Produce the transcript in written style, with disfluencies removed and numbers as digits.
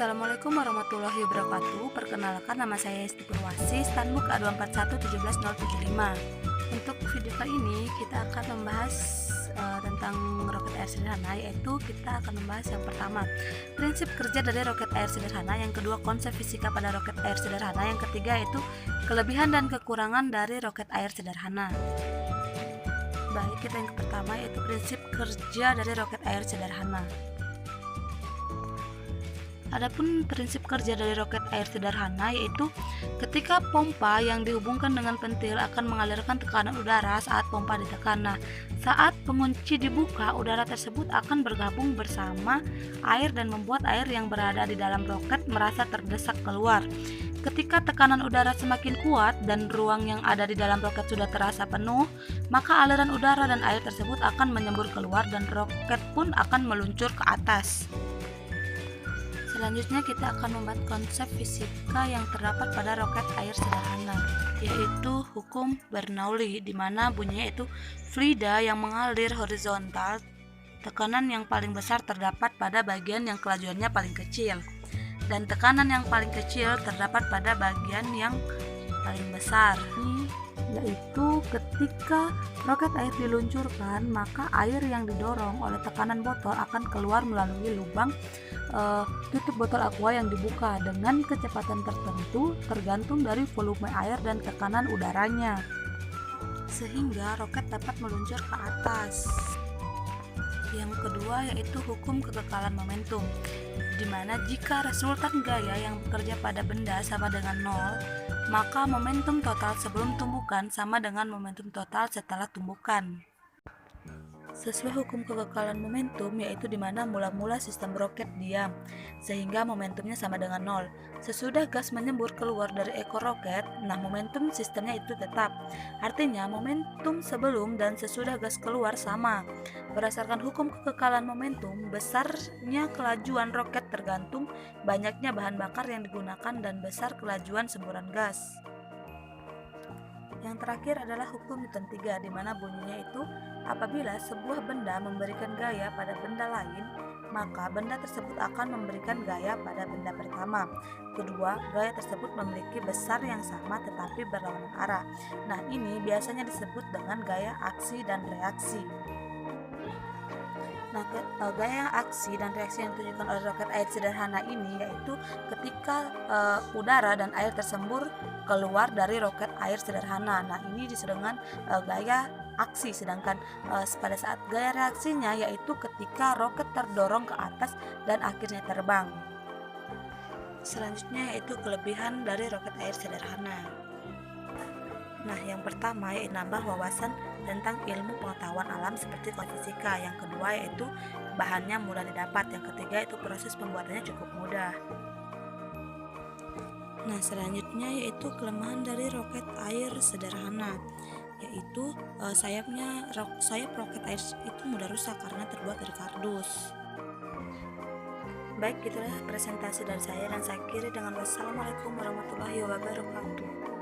Assalamualaikum warahmatullahi wabarakatuh. Perkenalkan, nama saya Hesti Purwasi, Stanbook A241171075. Untuk video kali ini kita akan membahas tentang roket air sederhana, yaitu kita akan membahas yang pertama, prinsip kerja dari roket air sederhana, yang kedua, konsep fisika pada roket air sederhana, yang ketiga yaitu kelebihan dan kekurangan dari roket air sederhana. Baik, kita yang pertama yaitu prinsip kerja dari roket air sederhana. Adapun prinsip kerja dari roket air sederhana yaitu ketika pompa yang dihubungkan dengan pentil akan mengalirkan tekanan udara saat pompa ditekan. Nah, saat pengunci dibuka, udara tersebut akan bergabung bersama air dan membuat air yang berada di dalam roket merasa terdesak keluar. Ketika tekanan udara semakin kuat dan ruang yang ada di dalam roket sudah terasa penuh, maka aliran udara dan air tersebut akan menyembur keluar dan roket pun akan meluncur ke atas. Selanjutnya kita akan membahas konsep fisika yang terdapat pada roket air sederhana, yaitu hukum Bernoulli, di mana bunyinya itu fluida yang mengalir horizontal, tekanan yang paling besar terdapat pada bagian yang kelajuannya paling kecil, dan tekanan yang paling kecil terdapat pada bagian yang paling besar. Yaitu ketika roket air diluncurkan, maka air yang didorong oleh tekanan botol akan keluar melalui lubang tutup botol aqua yang dibuka dengan kecepatan tertentu tergantung dari volume air dan tekanan udaranya, sehingga roket dapat meluncur ke atas. Yang kedua yaitu hukum kekekalan momentum, di mana jika resultan gaya yang bekerja pada benda sama dengan 0, maka momentum total sebelum tumbukan sama dengan momentum total setelah tumbukan. Sesuai hukum kekekalan momentum, yaitu di mana mula-mula sistem roket diam, sehingga momentumnya sama dengan 0. Sesudah gas menyembur keluar dari ekor roket, nah momentum sistemnya itu tetap. Artinya momentum sebelum dan sesudah gas keluar sama. Berdasarkan hukum kekekalan momentum, besarnya kelajuan roket tergantung banyaknya bahan bakar yang digunakan dan besar kelajuan semburan gas. Yang terakhir adalah hukum Newton 3, di mana bunyinya itu apabila sebuah benda memberikan gaya pada benda lain, maka benda tersebut akan memberikan gaya pada benda pertama. Kedua, gaya tersebut memiliki besar yang sama tetapi berlawanan arah. Nah, ini biasanya disebut dengan gaya aksi dan reaksi. Nah, gaya aksi dan reaksi yang ditunjukkan oleh roket air sederhana ini yaitu ketika udara dan air tersembur keluar dari roket air sederhana. Nah, ini disebut dengan gaya aksi, sedangkan pada saat gaya reaksinya yaitu ketika roket terdorong ke atas dan akhirnya terbang. Selanjutnya yaitu kelebihan dari roket air sederhana. Nah, yang pertama yaitu nambah wawasan tentang ilmu pengetahuan alam seperti fisika. Yang kedua yaitu bahannya mudah didapat. Yang ketiga yaitu proses pembuatannya cukup mudah. Nah, selanjutnya yaitu kelemahan dari roket air sederhana, yaitu sayap roket air itu mudah rusak karena terbuat dari kardus. Baik, itulah presentasi dari saya dan saya akhiri dengan wassalamualaikum warahmatullahi wabarakatuh.